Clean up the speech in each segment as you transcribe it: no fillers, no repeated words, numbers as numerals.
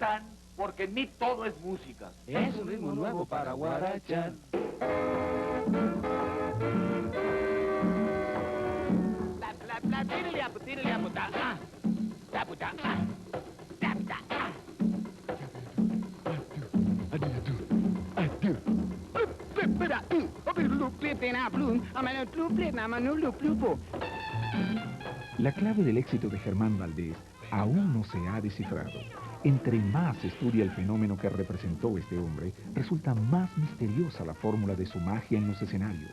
Tintán, porque en mí todo es música. Es un ritmo nuevo para guarachar. La clave del éxito de Germán Valdés aún no se ha descifrado. Entre más se estudia el fenómeno que representó este hombre, resulta más misteriosa la fórmula de su magia en los escenarios.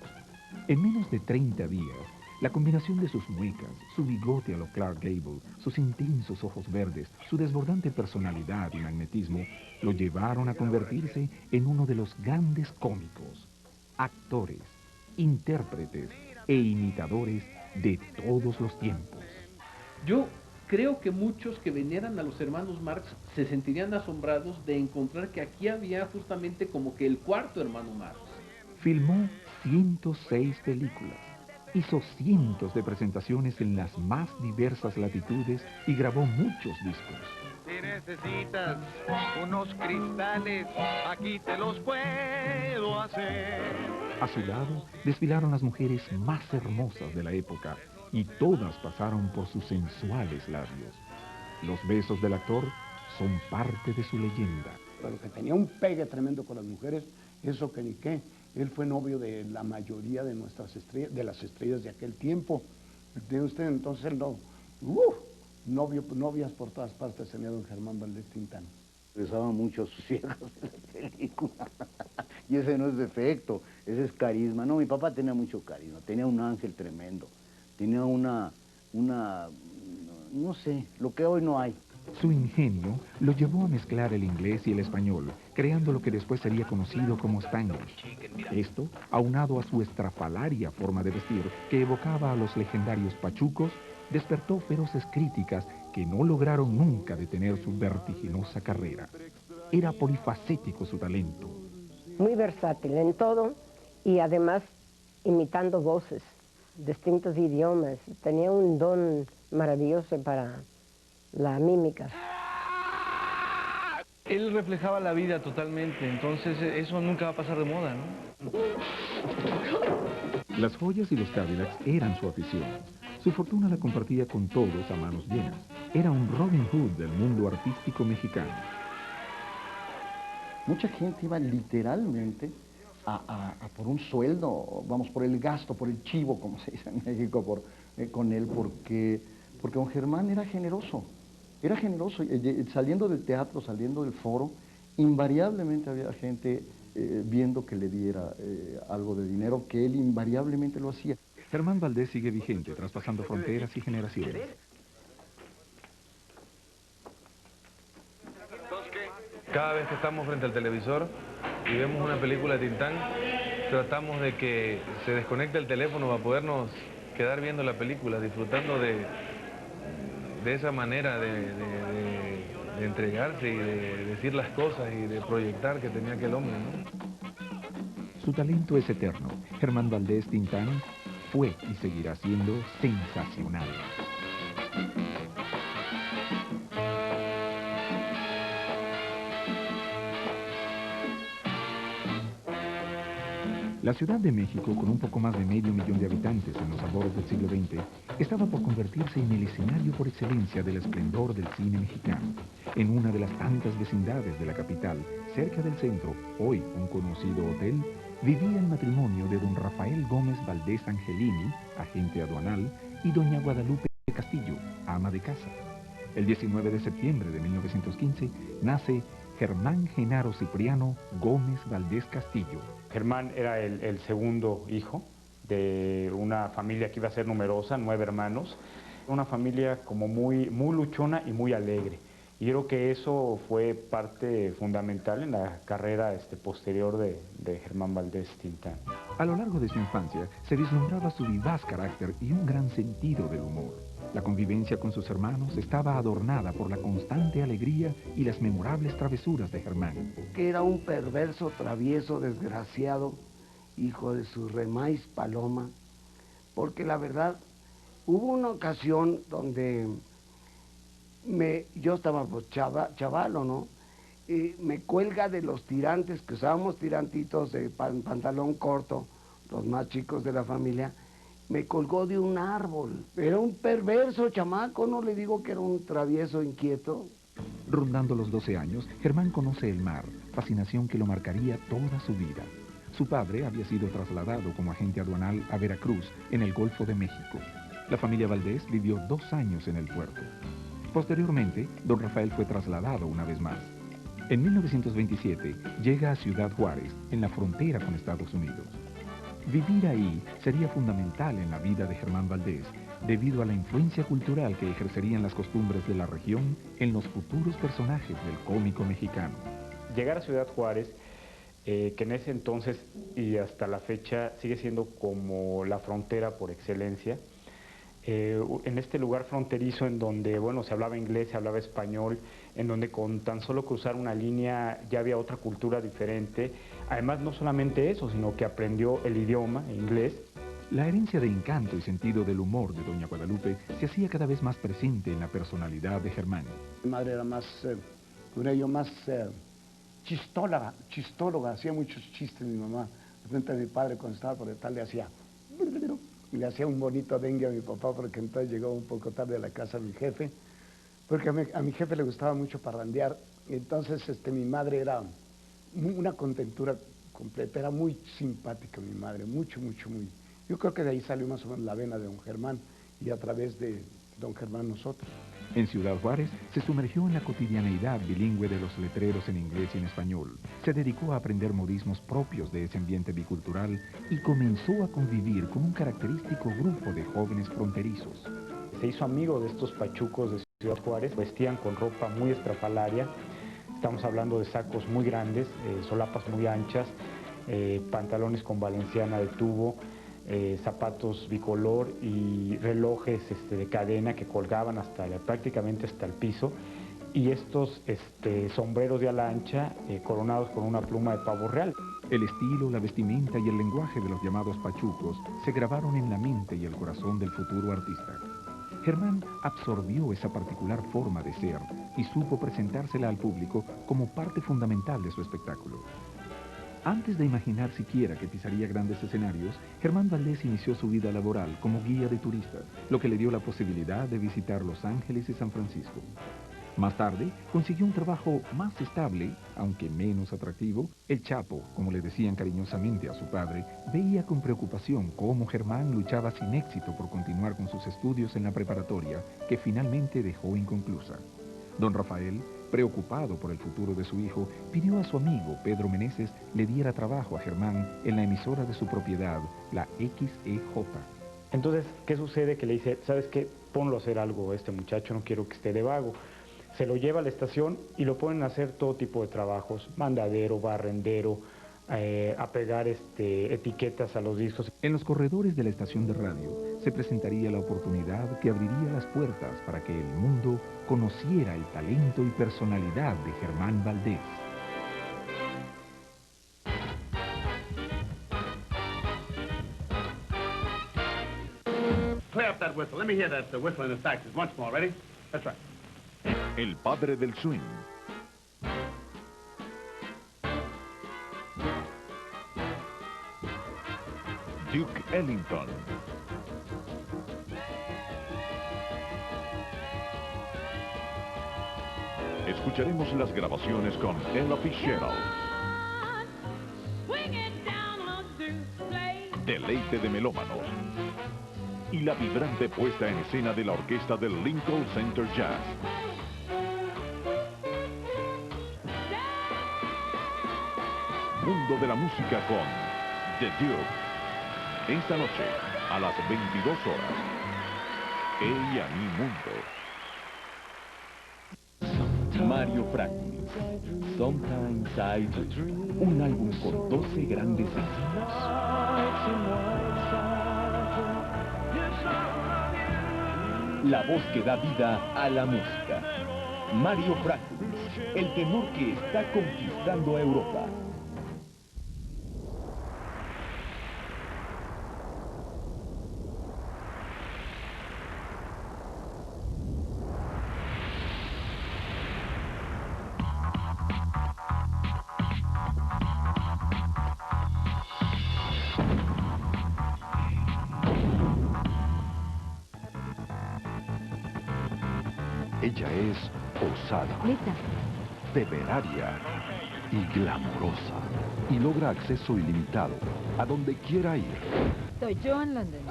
En menos de 30 días, la combinación de sus muecas, su bigote a lo Clark Gable, sus intensos ojos verdes, su desbordante personalidad y magnetismo, lo llevaron a convertirse en uno de los grandes cómicos, actores, intérpretes e imitadores de todos los tiempos. Yo creo que muchos que veneran a los hermanos Marx se sentirían asombrados de encontrar que aquí había justamente como que el cuarto hermano Marx. Filmó 106 películas, hizo cientos de presentaciones en las más diversas latitudes y grabó muchos discos. Si necesitas unos cristales, aquí te los puedo hacer. A su lado desfilaron las mujeres más hermosas de la época y todas pasaron por sus sensuales labios. Los besos del actor son parte de su leyenda. Pero que tenía un pegue tremendo con las mujeres, eso que ni qué. Él fue novio de la mayoría de nuestras estrellas, de las estrellas de aquel tiempo. ¿Entiende usted? Entonces él no... novias por todas partes tenía don Germán Valdés Tintán. Besaba mucho a sus hijas en la película. Y ese no es defecto, ese es carisma. No, mi papá tenía mucho carisma, tenía un ángel tremendo. Tenía una, no sé, lo que hoy no hay. Su ingenio lo llevó a mezclar el inglés y el español, creando lo que después sería conocido como Spanglish. Esto, aunado a su estrafalaria forma de vestir, que evocaba a los legendarios pachucos, despertó feroces críticas que no lograron nunca detener su vertiginosa carrera. Era polifacético su talento. Muy versátil en todo y además imitando voces, distintos idiomas. Tenía un don maravilloso para la mímica. Él reflejaba la vida totalmente, entonces eso nunca va a pasar de moda, ¿no? Las joyas y los Cadillacs eran su afición. Su fortuna la compartía con todos a manos llenas. Era un Robin Hood del mundo artístico mexicano. Mucha gente iba literalmente a por un sueldo, vamos, por el gasto, por el chivo, como se dice en México, con él, porque don Germán era generoso. Era generoso, saliendo del teatro, saliendo del foro, invariablemente había gente viendo que le diera algo de dinero, que él invariablemente lo hacía. Germán Valdés sigue vigente, traspasando fronteras y generaciones. Cada vez que estamos frente al televisor y vemos una película de Tintán, tratamos de que se desconecte el teléfono para podernos quedar viendo la película, disfrutando de esa manera de entregarse y de decir las cosas y de proyectar que tenía aquel hombre, ¿no? Su talento es eterno. Germán Valdés Tintán fue y seguirá siendo sensacional. La Ciudad de México, con un poco más de medio millón de habitantes en los albores del siglo XX, estaba por convertirse en el escenario por excelencia del esplendor del cine mexicano. En una de las tantas vecindades de la capital, cerca del centro, hoy un conocido hotel, vivía el matrimonio de don Rafael Gómez Valdés Angelini, agente aduanal, y doña Guadalupe Castillo, ama de casa. El 19 de septiembre de 1915 nace Germán Genaro Cipriano Gómez Valdés Castillo. Germán era el segundo hijo de una familia que iba a ser numerosa, 9 hermanos. Una familia como muy luchona y muy alegre. Y yo creo que eso fue parte fundamental en la carrera posterior de Germán Valdés Tintán. A lo largo de su infancia se vislumbraba su vivaz carácter y un gran sentido del humor. La convivencia con sus hermanos estaba adornada por la constante alegría y las memorables travesuras de Germán. Que era un perverso, travieso, desgraciado, hijo de su remais paloma, porque la verdad, hubo una ocasión donde yo estaba pues chavalo, ¿no? me cuelga de los tirantes, que usábamos tirantitos de pantalón corto, los más chicos de la familia, me colgó de un árbol. Era un perverso chamaco, no le digo que era un travieso inquieto. Rondando los 12 años, Germán conoce el mar, fascinación que lo marcaría toda su vida. Su padre había sido trasladado como agente aduanal a Veracruz, en el Golfo de México. La familia Valdés vivió 2 años en el puerto. Posteriormente, don Rafael fue trasladado una vez más. En 1927 llega a Ciudad Juárez, en la frontera con Estados Unidos. Vivir ahí sería fundamental en la vida de Germán Valdés, debido a la influencia cultural que ejercerían las costumbres de la región en los futuros personajes del cómico mexicano. Llegar a Ciudad Juárez, que en ese entonces y hasta la fecha sigue siendo como la frontera por excelencia, en este lugar fronterizo en donde, bueno, se hablaba inglés, se hablaba español, en donde con tan solo cruzar una línea ya había otra cultura diferente. Además, no solamente eso, sino que aprendió el idioma inglés. La herencia de encanto y sentido del humor de doña Guadalupe se hacía cada vez más presente en la personalidad de Germán. Mi madre era más chistóloga, hacía muchos chistes mi mamá. De frente a mi padre cuando estaba por detrás le hacía un bonito dengue a mi papá, porque entonces llegó un poco tarde a la casa mi jefe, porque a mi jefe le gustaba mucho parrandear. Y entonces mi madre era una contentura completa, era muy simpática mi madre, mucho. Yo creo que de ahí salió más o menos la vena de don Germán, y a través de don Germán nosotros. En Ciudad Juárez se sumergió en la cotidianeidad bilingüe de los letreros en inglés y en español. Se dedicó a aprender modismos propios de ese ambiente bicultural y comenzó a convivir con un característico grupo de jóvenes fronterizos. Se hizo amigo de estos pachucos de Ciudad Juárez, vestían con ropa muy estrafalaria, estamos hablando de sacos muy grandes, solapas muy anchas, pantalones con valenciana de tubo, zapatos bicolor y relojes de cadena que colgaban prácticamente hasta el piso, y estos sombreros de ala ancha coronados con una pluma de pavo real. El estilo, la vestimenta y el lenguaje de los llamados pachucos se grabaron en la mente y el corazón del futuro artista. Germán absorbió esa particular forma de ser y supo presentársela al público como parte fundamental de su espectáculo. Antes de imaginar siquiera que pisaría grandes escenarios, Germán Valdés inició su vida laboral como guía de turistas, lo que le dio la posibilidad de visitar Los Ángeles y San Francisco. Más tarde, consiguió un trabajo más estable, aunque menos atractivo. El Chapo, como le decían cariñosamente a su padre, veía con preocupación cómo Germán luchaba sin éxito por continuar con sus estudios en la preparatoria, que finalmente dejó inconclusa. Don Rafael, preocupado por el futuro de su hijo, pidió a su amigo Pedro Meneses le diera trabajo a Germán en la emisora de su propiedad, la XEJ. Entonces, ¿qué sucede? Que le dice, ¿sabes qué? Ponlo a hacer algo este muchacho, no quiero que esté de vago. Se lo lleva a la estación y lo ponen a hacer todo tipo de trabajos, mandadero, barrendero, a pegar etiquetas a los discos. En los corredores de la estación de radio se presentaría la oportunidad que abriría las puertas para que el mundo conociera el talento y personalidad de Germán Valdés. Play up that whistle. Let me hear that whistle in the saxes. Once more. Ready? That's right. El padre del swing. Duke Ellington. Escucharemos las grabaciones con Ella Fitzgerald. Deleite de melómanos. Y la vibrante puesta en escena de la orquesta del Lincoln Center Jazz. Mundo de la música con The Duke. Esta noche, a las 22 horas. Ella mi mundo. Mario Fractus, Sometimes I Do. Un álbum con 12 grandes éxitos. La voz que da vida a la música. Mario Fractus, el tenor que está conquistando a Europa. Ella es osada, Lista. temeraria y glamorosa. Y logra acceso ilimitado a donde quiera ir. Soy Joan London.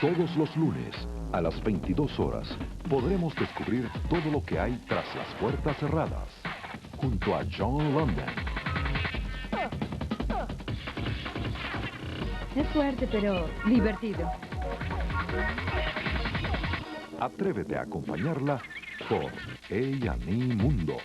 Todos los lunes, a las 22 horas, podremos descubrir todo lo que hay tras las puertas cerradas. Junto a John London. Es fuerte, pero divertido. Atrévete a acompañarla por A&E Mundo.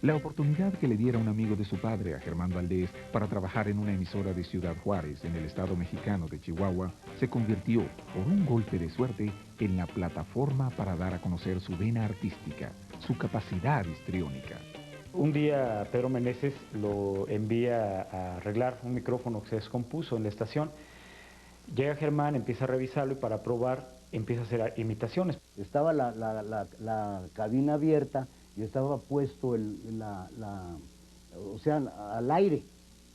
La oportunidad que le diera un amigo de su padre a Germán Valdés para trabajar en una emisora de Ciudad Juárez, en el estado mexicano de Chihuahua, se convirtió, por un golpe de suerte, en la plataforma para dar a conocer su vena artística, su capacidad histriónica. Un día Pedro Meneses lo envía a arreglar un micrófono que se descompuso en la estación. Llega Germán, empieza a revisarlo y para probar empieza a hacer imitaciones. Estaba la cabina abierta y estaba puesto o sea, al aire.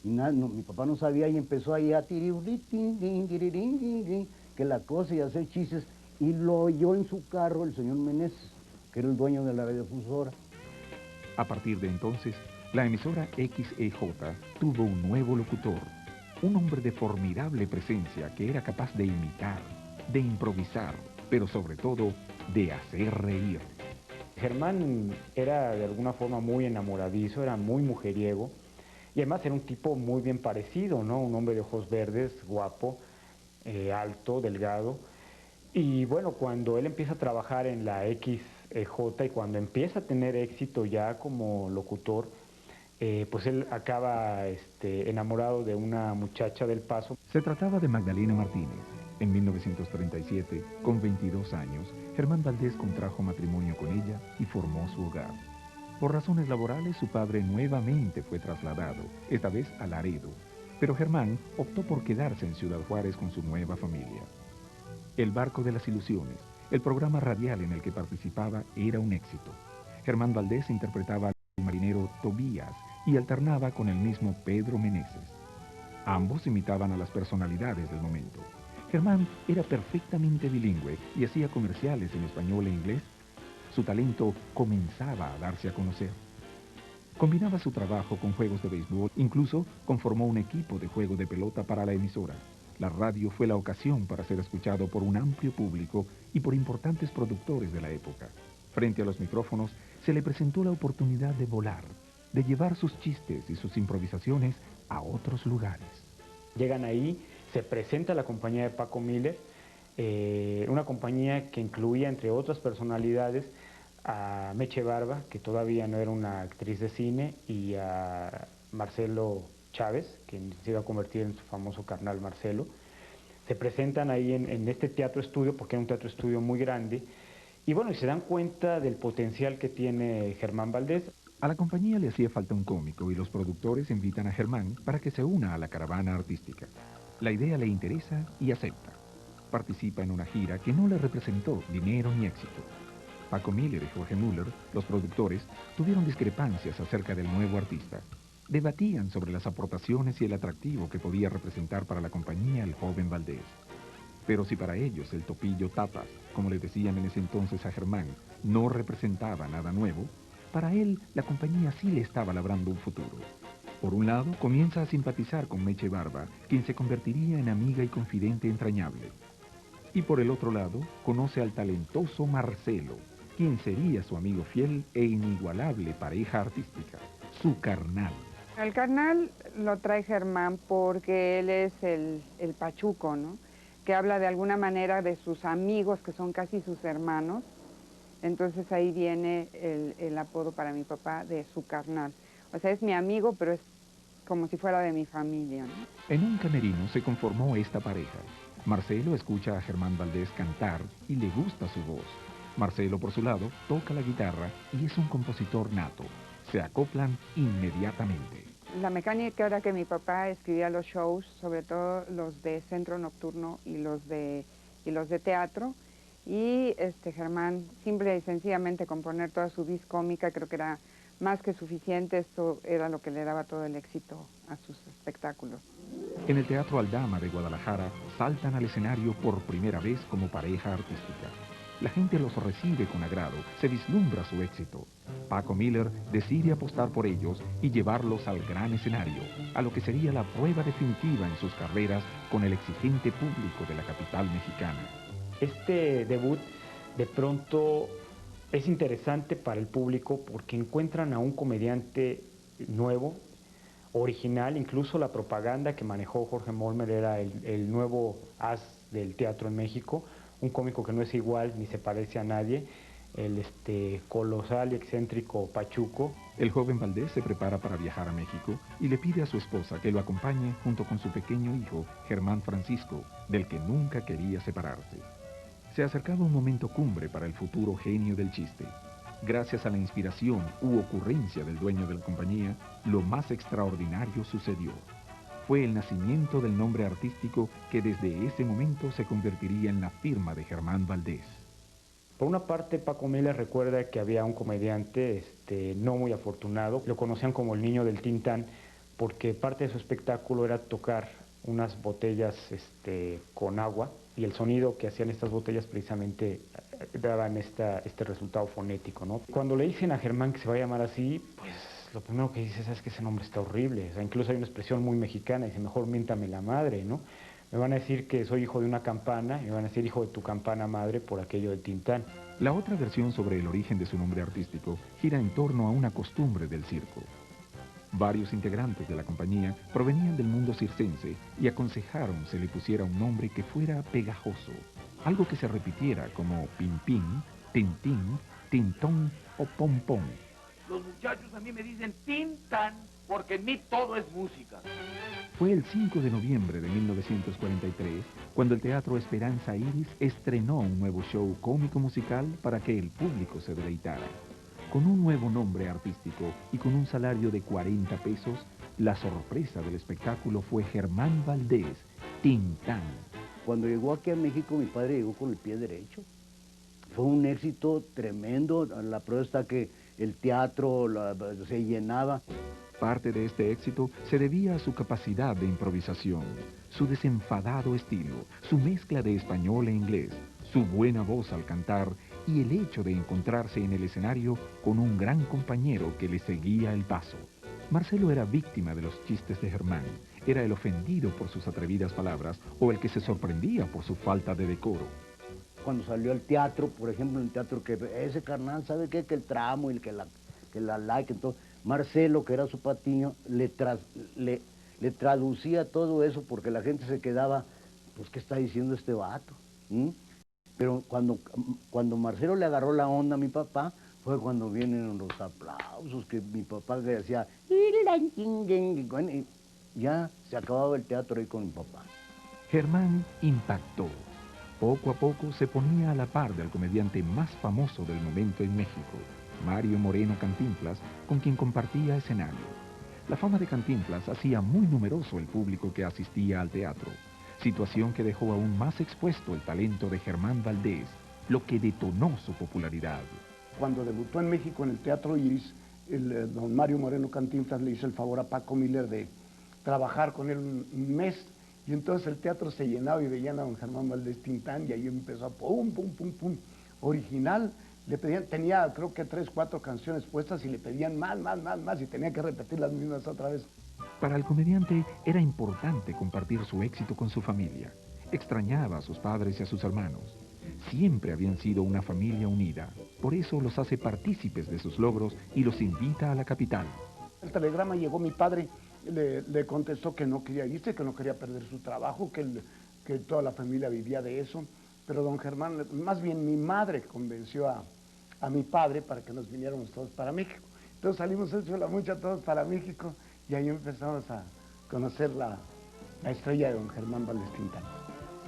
Y mi papá no sabía y empezó ahí a que la cosa y a hacer chistes. Y lo oyó en su carro el señor Meneses, que era el dueño de la radiodifusora. A partir de entonces, la emisora XEJ tuvo un nuevo locutor, un hombre de formidable presencia que era capaz de imitar, de improvisar, pero sobre todo de hacer reír. Germán era de alguna forma muy enamoradizo, era muy mujeriego y además era un tipo muy bien parecido, ¿no? Un hombre de ojos verdes, guapo, alto, delgado. Y bueno, cuando él empieza a trabajar en la XEJ y cuando empieza a tener éxito ya como locutor, pues él acaba enamorado de una muchacha del Paso. Se trataba de Magdalena Martínez. En 1937, con 22 años, Germán Valdés contrajo matrimonio con ella y formó su hogar. Por razones laborales, su padre nuevamente fue trasladado, esta vez a Laredo, pero Germán optó por quedarse en Ciudad Juárez con su nueva familia. El Barco de las Ilusiones, el programa radial en el que participaba, era un éxito. Germán Valdés interpretaba al marinero Tobías y alternaba con el mismo Pedro Meneses. Ambos imitaban a las personalidades del momento. Germán era perfectamente bilingüe y hacía comerciales en español e inglés. Su talento comenzaba a darse a conocer. Combinaba su trabajo con juegos de béisbol, incluso conformó un equipo de juego de pelota para la emisora. La radio fue la ocasión para ser escuchado por un amplio público y por importantes productores de la época. Frente a los micrófonos, se le presentó la oportunidad de volar, de llevar sus chistes y sus improvisaciones a otros lugares. Llegan ahí, se presenta la compañía de Paco Miller, una compañía que incluía, entre otras personalidades, a Meche Barba, que todavía no era una actriz de cine, y a Marcelo Chávez, que se iba a convertir en su famoso carnal Marcelo. Se presentan ahí en este teatro estudio, porque era un teatro estudio muy grande, y bueno, y se dan cuenta del potencial que tiene Germán Valdés. A la compañía le hacía falta un cómico y los productores invitan a Germán para que se una a la caravana artística. La idea le interesa y acepta. Participa en una gira que no le representó dinero ni éxito. Paco Miller y Jorge Müller, los productores, tuvieron discrepancias acerca del nuevo artista. Debatían sobre las aportaciones y el atractivo que podía representar para la compañía el joven Valdés. Pero si para ellos el topillo Tapas, como le decían en ese entonces a Germán, no representaba nada nuevo, para él la compañía sí le estaba labrando un futuro. Por un lado, comienza a simpatizar con Meche Barba, quien se convertiría en amiga y confidente entrañable. Y por el otro lado, conoce al talentoso Marcelo, quien sería su amigo fiel e inigualable pareja artística, su carnal. El carnal lo trae Germán porque él es el pachuco, ¿no? Que habla de alguna manera de sus amigos, que son casi sus hermanos. Entonces ahí viene el apodo para mi papá de su carnal. O sea, es mi amigo, pero es como si fuera de mi familia, ¿no? En un camerino se conformó esta pareja. Marcelo escucha a Germán Valdés cantar y le gusta su voz. Marcelo, por su lado, toca la guitarra y es un compositor nato. Se acoplan inmediatamente. La mecánica era que mi papá escribía los shows, sobre todo los de centro nocturno y los de teatro. Y Germán, simple y sencillamente componer toda su vis cómica, creo que era más que suficiente, esto era lo que le daba todo el éxito a sus espectáculos. En el Teatro Aldama de Guadalajara saltan al escenario por primera vez como pareja artística. La gente los recibe con agrado, se vislumbra su éxito. Paco Miller decide apostar por ellos y llevarlos al gran escenario, a lo que sería la prueba definitiva en sus carreras con el exigente público de la capital mexicana. Este debut de pronto es interesante para el público porque encuentran a un comediante nuevo, original. Incluso la propaganda que manejó Jorge Molmer era el nuevo as del teatro en México, un cómico que no es igual ni se parece a nadie, el colosal y excéntrico Pachuco. El joven Valdés se prepara para viajar a México y le pide a su esposa que lo acompañe junto con su pequeño hijo, Germán Francisco, del que nunca quería separarse. Se acercaba un momento cumbre para el futuro genio del chiste. Gracias a la inspiración u ocurrencia del dueño de la compañía, lo más extraordinario sucedió. Fue el nacimiento del nombre artístico que desde ese momento se convertiría en la firma de Germán Valdés. Por una parte, Paco Miller recuerda que había un comediante no muy afortunado, lo conocían como el niño del Tintán, porque parte de su espectáculo era tocar unas botellas con agua, y el sonido que hacían estas botellas precisamente daban este resultado fonético, ¿no? Cuando le dicen a Germán que se va a llamar así, pues lo primero que dices es que ese nombre está horrible. O sea, incluso hay una expresión muy mexicana, dice, mejor miéntame la madre, ¿no? Me van a decir que soy hijo de una campana, y me van a decir hijo de tu campana madre por aquello del Tintán. La otra versión sobre el origen de su nombre artístico gira en torno a una costumbre del circo. Varios integrantes de la compañía provenían del mundo circense y aconsejaron se le pusiera un nombre que fuera pegajoso, algo que se repitiera como Pimpín, Tintín, Tintón o Pompón. Los muchachos a mí me dicen Tintán porque en mí todo es música. Fue el 5 de noviembre de 1943 cuando el Teatro Esperanza Iris estrenó un nuevo show cómico musical para que el público se deleitara. Con un nuevo nombre artístico y con un salario de 40 pesos, la sorpresa del espectáculo fue Germán Valdés, Tintán. Cuando llegó aquí a México, mi padre llegó con el pie derecho. Fue un éxito tremendo. La prueba está que el teatro se llenaba. Parte de este éxito se debía a su capacidad de improvisación, su desenfadado estilo, su mezcla de español e inglés, su buena voz al cantar y el hecho de encontrarse en el escenario con un gran compañero que le seguía el paso. Marcelo era víctima de los chistes de Germán, era el ofendido por sus atrevidas palabras o el que se sorprendía por su falta de decoro. Cuando salió al teatro, por ejemplo, en el teatro, que ese carnal, ¿sabe qué? Que el tramo y que la like, entonces, Marcelo, que era su patiño, le traducía todo eso porque la gente se quedaba, pues, ¿qué está diciendo este vato? Pero cuando Marcelo le agarró la onda a mi papá, fue cuando vienen los aplausos, que mi papá le decía, y ya se acababa el teatro ahí con mi papá. Germán impactó. Poco a poco se ponía a la par del comediante más famoso del momento en México, Mario Moreno Cantinflas, con quien compartía escenario. La fama de Cantinflas hacía muy numeroso el público que asistía al teatro, situación que dejó aún más expuesto el talento de Germán Valdés, lo que detonó su popularidad. Cuando debutó en México en el Teatro Iris, don Mario Moreno Cantinflas le hizo el favor a Paco Miller de trabajar con él un mes, y entonces el teatro se llenaba y veían a don Germán Valdés Tintán, y ahí empezó a pum, pum, pum, pum, original. Le pedían, tenía creo que 3, 4 canciones puestas y le pedían más, y tenía que repetir las mismas otra vez. Para el comediante era importante compartir su éxito con su familia. Extrañaba a sus padres y a sus hermanos. Siempre habían sido una familia unida. Por eso los hace partícipes de sus logros y los invita a la capital. El telegrama llegó, mi padre le contestó que no quería irse, que no quería perder su trabajo, que toda la familia vivía de eso. Pero don Germán, más bien mi madre convenció a mi padre para que nos viniéramos todos para México. Entonces salimos hecho la mucha todos para México y ahí empezamos a conocer la estrella de don Germán Valdés Tintán.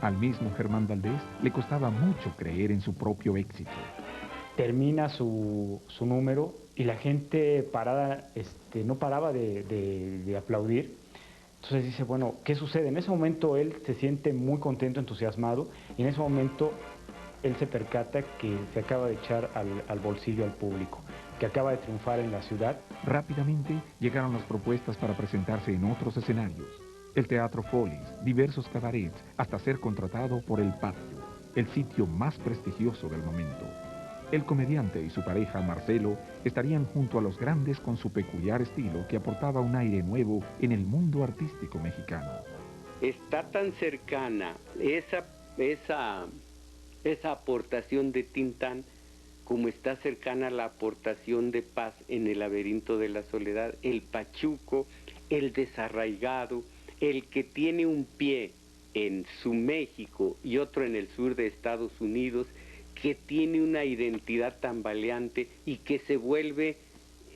Al mismo Germán Valdés le costaba mucho creer en su propio éxito. Termina su número y la gente parada, no paraba de aplaudir. Entonces dice, bueno, ¿qué sucede? En ese momento él se siente muy contento, entusiasmado, y en ese momento él se percata que se acaba de echar al bolsillo al público, que acaba de triunfar en la ciudad. Rápidamente llegaron las propuestas para presentarse en otros escenarios. El Teatro Follies, diversos cabarets, hasta ser contratado por El Patio, el sitio más prestigioso del momento. El comediante y su pareja, Marcelo, estarían junto a los grandes con su peculiar estilo que aportaba un aire nuevo en el mundo artístico mexicano. Está tan cercana esa aportación de Tintán como está cercana la aportación de Paz en El laberinto de la soledad, el pachuco, el desarraigado, el que tiene un pie en su México y otro en el sur de Estados Unidos, que tiene una identidad tambaleante y que se vuelve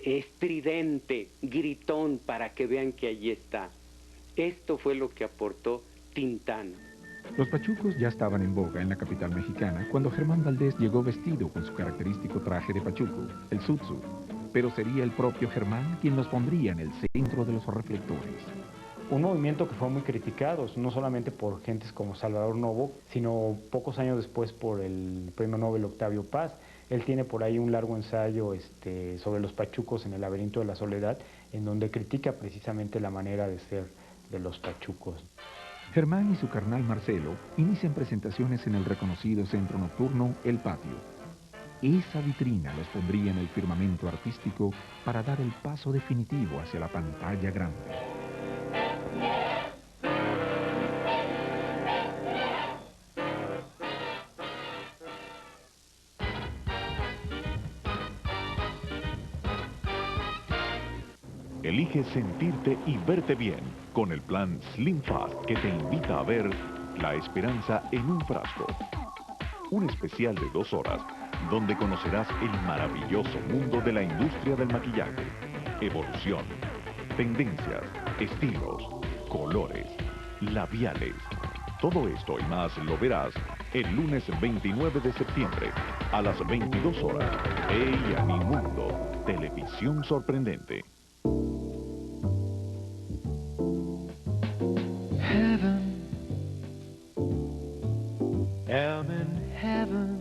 estridente, gritón, para que vean que allí está. Esto fue lo que aportó Tintán. Los pachucos ya estaban en boga en la capital mexicana cuando Germán Valdés llegó vestido con su característico traje de pachuco, el sutsu, pero sería el propio Germán quien los pondría en el centro de los reflectores. Un movimiento que fue muy criticado, no solamente por gentes como Salvador Novo, sino pocos años después por el premio Nobel Octavio Paz. Él tiene por ahí un largo ensayo sobre los pachucos en El laberinto de la soledad, en donde critica precisamente la manera de ser de los pachucos. Germán y su carnal Marcelo inician presentaciones en el reconocido centro nocturno El Patio. Esa vitrina los pondría en el firmamento artístico para dar el paso definitivo hacia la pantalla grande. Elige sentirte y verte bien con el plan Slim Fast que te invita a ver La esperanza en un frasco. Un especial de 2 horas donde conocerás el maravilloso mundo de la industria del maquillaje, evolución, tendencias, estilos, colores, labiales. Todo esto y más lo verás el lunes 29 de septiembre a las 22 horas. ¡Hey a mi mundo! Televisión sorprendente. Heaven, I'm in heaven.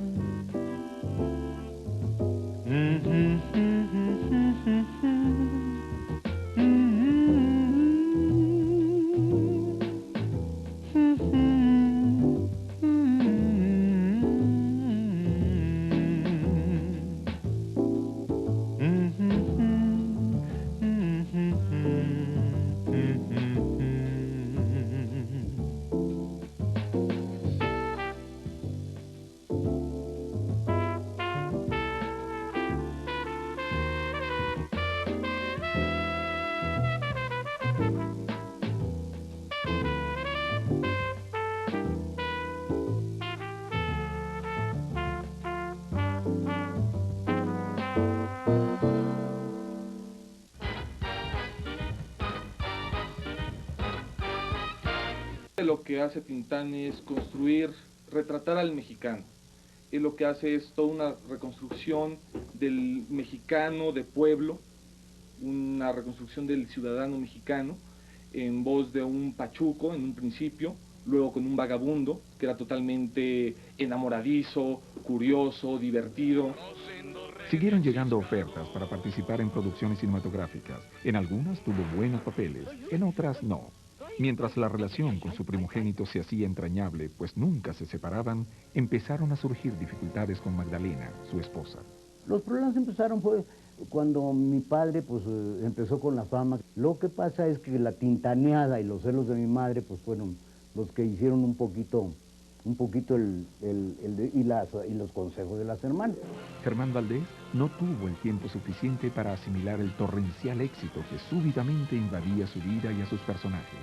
Lo que hace Tintán es construir, retratar al mexicano. Y lo que hace es toda una reconstrucción del mexicano de pueblo, una reconstrucción del ciudadano mexicano, en voz de un pachuco en un principio, luego con un vagabundo, que era totalmente enamoradizo, curioso, divertido. Siguieron llegando ofertas para participar en producciones cinematográficas. En algunas tuvo buenos papeles, en otras no. Mientras la relación con su primogénito se hacía entrañable, pues nunca se separaban, empezaron a surgir dificultades con Magdalena, su esposa. Los problemas empezaron fue cuando mi padre pues empezó con la fama. Lo que pasa es que la tintaneada y los celos de mi madre pues fueron los que hicieron un poquito y los consejos de las hermanas. Germán Valdés no tuvo el tiempo suficiente para asimilar el torrencial éxito que súbitamente invadía su vida y a sus personajes.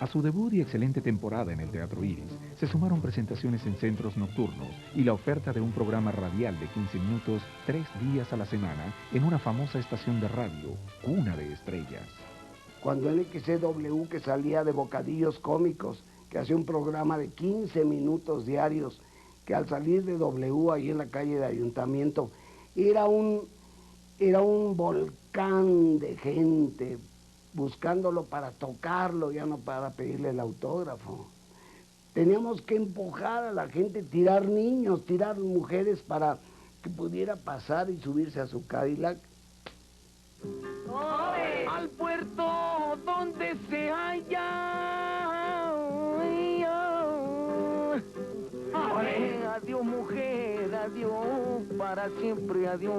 A su debut y excelente temporada en el Teatro Iris, se sumaron presentaciones en centros nocturnos y la oferta de un programa radial de 15 minutos, 3 días a la semana, en una famosa estación de radio, Cuna de Estrellas. Cuando el XCW, que salía de Bocadillos Cómicos, que hacía un programa de 15 minutos diarios, que al salir de W ahí en la calle de Ayuntamiento, era un volcán de gente buscándolo para tocarlo, ya no para pedirle el autógrafo. teníamos que empujar a la gente, tirar niños, tirar mujeres para que pudiera pasar y subirse a su Cadillac. Al puerto donde se halla. Adiós mujer, adiós, para siempre adiós.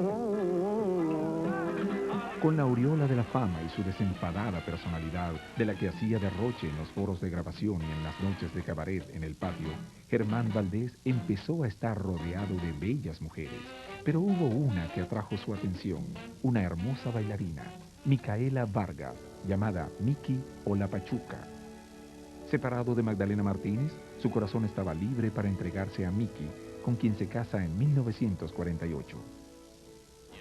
Con la aureola de la fama y su desenfadada personalidad, de la que hacía derroche en los foros de grabación y en las noches de cabaret en el patio, Germán Valdés empezó a estar rodeado de bellas mujeres. Pero hubo una que atrajo su atención, una hermosa bailarina, Micaela Vargas, llamada Miki o La Pachuca. Separado de Magdalena Martínez, su corazón estaba libre para entregarse a Miki, con quien se casa en 1948.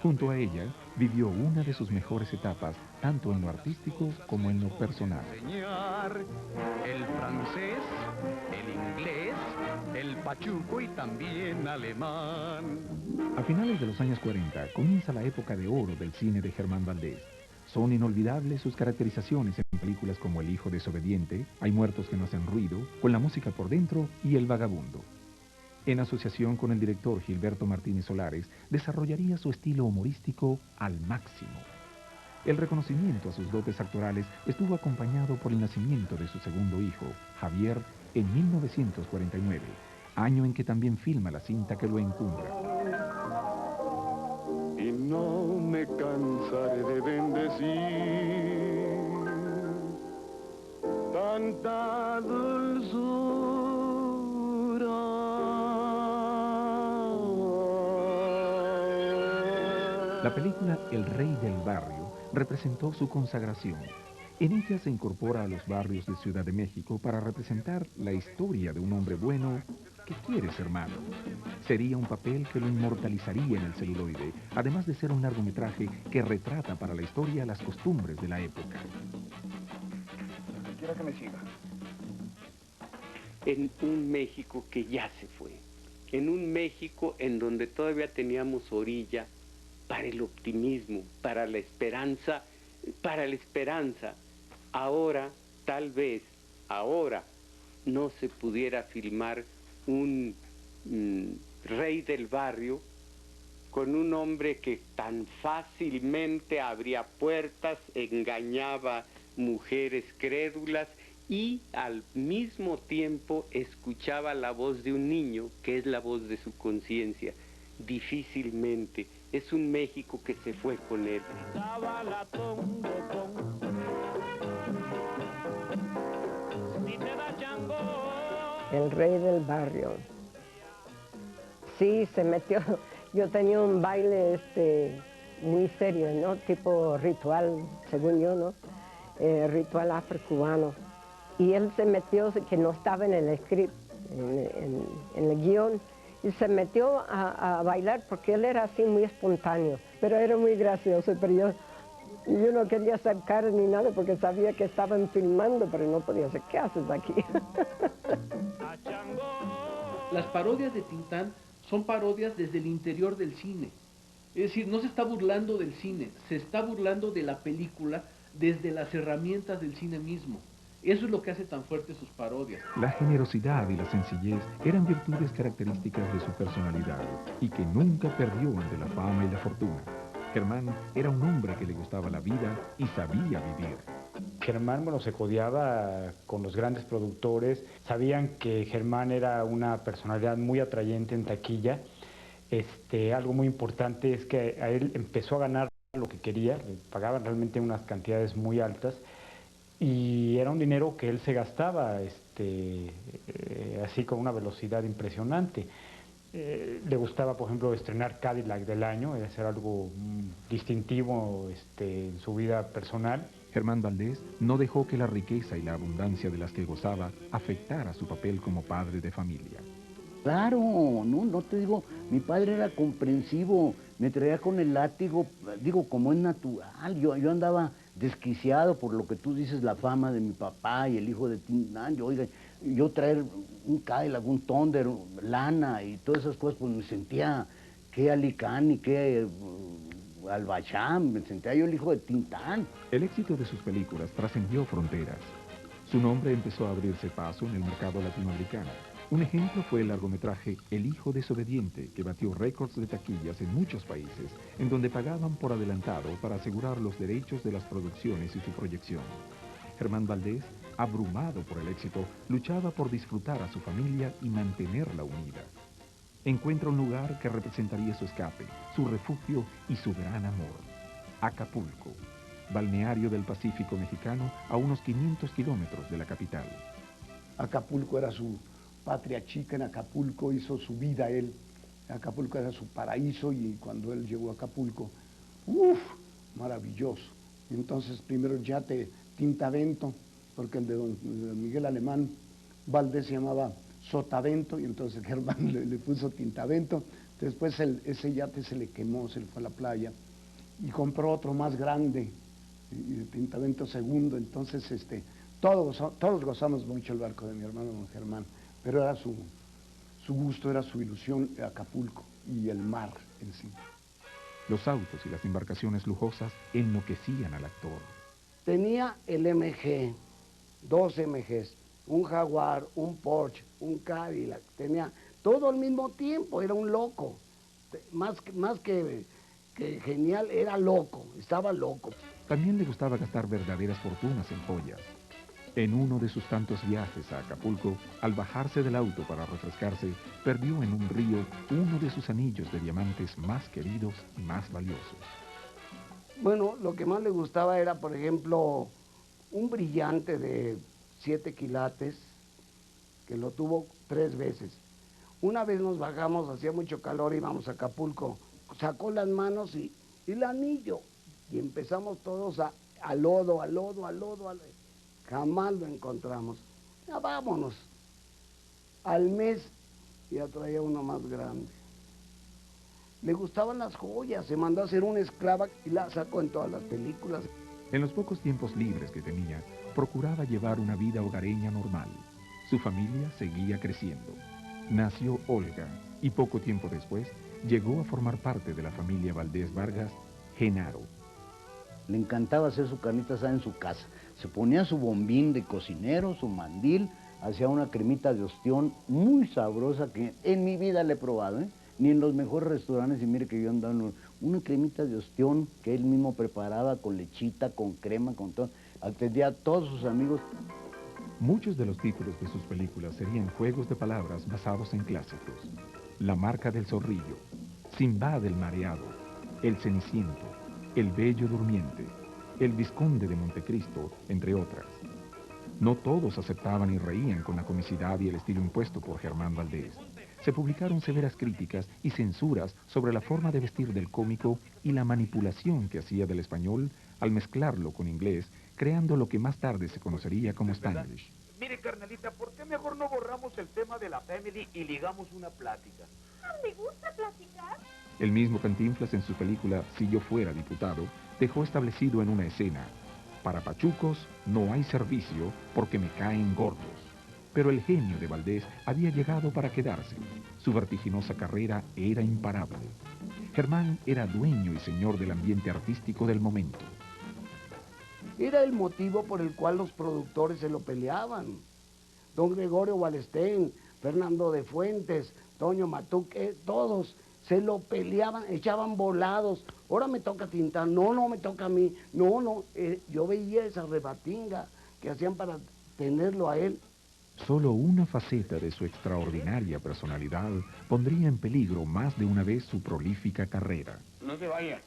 Junto a ella, vivió una de sus mejores etapas, tanto en lo artístico como en lo personal. Enseñar el francés, el inglés, el pachuco y también alemán. A finales de los años 40 comienza la época de oro del cine de Germán Valdés. Son inolvidables sus caracterizaciones en películas como El hijo desobediente, Hay muertos que no hacen ruido, Con la música por dentro y El vagabundo. En asociación con el director Gilberto Martínez Solares, desarrollaría su estilo humorístico al máximo. El reconocimiento a sus dotes actorales estuvo acompañado por el nacimiento de su segundo hijo, Javier, en 1949, año en que también filma la cinta que lo encumbra. Y no me cansaré de bendecir tanta dulzura. La película El Rey del Barrio representó su consagración. En ella se incorpora a los barrios de Ciudad de México para representar la historia de un hombre bueno que quiere ser malo. Sería un papel que lo inmortalizaría en el celuloide, además de ser un largometraje que retrata para la historia las costumbres de la época. Quiero que me siga. En un México que ya se fue, en un México en donde todavía teníamos orilla para el optimismo, para la esperanza, Ahora, tal vez, ahora, no se pudiera filmar un rey del barrio con un hombre que tan fácilmente abría puertas, engañaba mujeres crédulas y al mismo tiempo escuchaba la voz de un niño, que es la voz de su conciencia. Difícilmente. Es un México que se fue con él. El rey del barrio. Sí, se metió. Yo tenía un baile muy serio, ¿no? Tipo ritual, según yo, ¿no? Ritual afrocubano. Y él se metió, que no estaba en el script, en el guión, y se metió a bailar porque él era así muy espontáneo, pero era muy gracioso, pero yo no quería hacer cara ni nada porque sabía que estaban filmando, pero no podía hacer, ¿qué haces aquí? Las parodias de Tintán son parodias desde el interior del cine. Es decir, no se está burlando del cine, se está burlando de la película desde las herramientas del cine mismo. Eso es lo que hace tan fuertes sus parodias. La generosidad y la sencillez eran virtudes características de su personalidad y que nunca perdió ante la fama y la fortuna. Germán era un hombre que le gustaba la vida y sabía vivir. Germán, bueno, se codeaba con los grandes productores, sabían que Germán era una personalidad muy atrayente en taquilla. Algo muy importante es que a él empezó a ganar lo que quería, le pagaban realmente unas cantidades muy altas, y era un dinero que él se gastaba así con una velocidad impresionante. Le gustaba, por ejemplo, estrenar Cadillac del año, hacer algo distintivo en su vida personal. Germán Valdés no dejó que la riqueza y la abundancia de las que gozaba afectara su papel como padre de familia. Claro, no te digo, mi padre era comprensivo, me traía con el látigo, digo, como es natural, yo andaba desquiciado por lo que tú dices, la fama de mi papá y el hijo de Tintán. Yo traer un Cadillac, un Thunder, lana y todas esas cosas, pues me sentía que Alicán y que Albachán, me sentía yo el hijo de Tintán. El éxito de sus películas trascendió fronteras. Su nombre empezó a abrirse paso en el mercado latinoamericano. Un ejemplo fue el largometraje El hijo desobediente, que batió récords de taquillas en muchos países, en donde pagaban por adelantado para asegurar los derechos de las producciones y su proyección. Germán Valdés, abrumado por el éxito, luchaba por disfrutar a su familia y mantenerla unida. Encuentra un lugar que representaría su escape, su refugio y su gran amor: Acapulco, balneario del Pacífico mexicano a unos 500 kilómetros de la capital. Acapulco era su patria chica, en Acapulco hizo su vida él. Acapulco era su paraíso y cuando él llegó a Acapulco, ¡uf! Maravilloso. Entonces primero el yate Tintavento, porque el de don Miguel Alemán Valdés se llamaba Sotavento y entonces Germán le puso Tintavento. Después ese yate se le quemó, se le fue a la playa y compró otro más grande, Tintavento segundo. Entonces todos gozamos mucho el barco de mi hermano don Germán, pero era su gusto, era su ilusión Acapulco y el mar en sí. Los autos y las embarcaciones lujosas enloquecían al actor. Tenía el MG, 2 MGs, un Jaguar, un Porsche, un Cadillac, tenía todo al mismo tiempo, era un loco. Más que genial, era loco, estaba loco. También le gustaba gastar verdaderas fortunas en joyas. En uno de sus tantos viajes a Acapulco, al bajarse del auto para refrescarse, perdió en un río uno de sus anillos de diamantes más queridos y más valiosos. Bueno, lo que más le gustaba era, por ejemplo, un brillante de 7 quilates, que lo tuvo 3 veces. Una vez nos bajamos, hacía mucho calor, íbamos a Acapulco, sacó las manos y el anillo, y empezamos todos a lodo. Jamás lo encontramos. Ya vámonos. Al mes ya traía uno más grande. Le gustaban las joyas, se mandó a hacer una esclava y la sacó en todas las películas. En los pocos tiempos libres que tenía, procuraba llevar una vida hogareña normal. Su familia seguía creciendo. Nació Olga y poco tiempo después llegó a formar parte de la familia Valdés Vargas, Genaro. Le encantaba hacer su carnita asada en su casa. Se ponía su bombín de cocinero, su mandil, hacía una cremita de ostión muy sabrosa que en mi vida le he probado, ni en los mejores restaurantes. Y mire que yo andaba en una cremita de ostión que él mismo preparaba con lechita, con crema, con todo. Atendía a todos sus amigos. Muchos de los títulos de sus películas serían juegos de palabras basados en clásicos. La marca del zorrillo, Simbad el mareado, El Ceniciento, El bello durmiente, El Vizconde de Montecristo, entre otras. No todos aceptaban y reían con la comicidad y el estilo impuesto por Germán Valdés. Se publicaron severas críticas y censuras sobre la forma de vestir del cómico y la manipulación que hacía del español al mezclarlo con inglés, creando lo que más tarde se conocería como Spanglish. Mire, carnalita, ¿por qué mejor no borramos el tema de la family y ligamos una plática? ¿Me gusta platicar? El mismo Cantinflas en su película Si yo fuera diputado dejó establecido en una escena: para pachucos no hay servicio porque me caen gordos. Pero el genio de Valdés había llegado para quedarse. Su vertiginosa carrera era imparable. Germán era dueño y señor del ambiente artístico del momento. Era el motivo por el cual los productores se lo peleaban. Don Gregorio Wallenstein, Fernando de Fuentes, Toño Matuque, todos se lo peleaban, echaban volados. Ahora me toca Tintán, no me toca a mí, no. Yo veía esa rebatinga que hacían para tenerlo a él. Solo una faceta de su extraordinaria personalidad pondría en peligro más de una vez su prolífica carrera. No se vaya.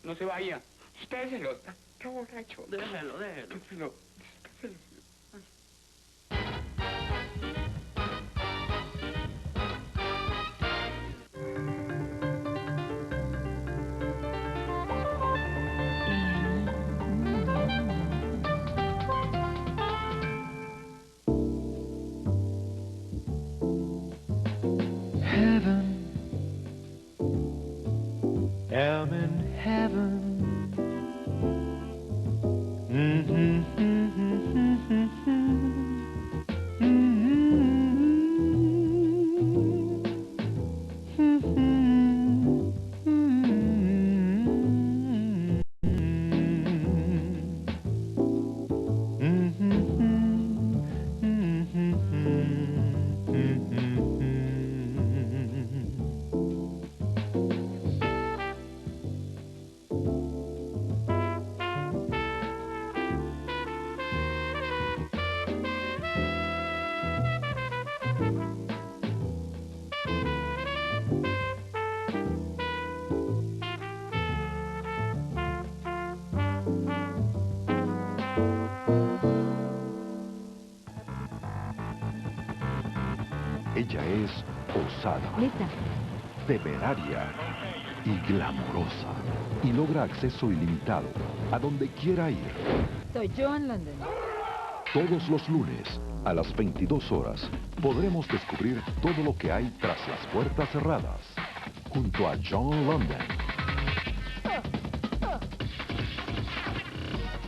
No se vaya. Déselo. Está borracho. Déjelo. Déselo. Heaven, am in heaven. Ella es osada, Lista. temeraria y glamorosa. Y logra acceso ilimitado a donde quiera ir. Soy Joan London. Todos los lunes, a las 22 horas, podremos descubrir todo lo que hay tras las puertas cerradas. Junto a John London.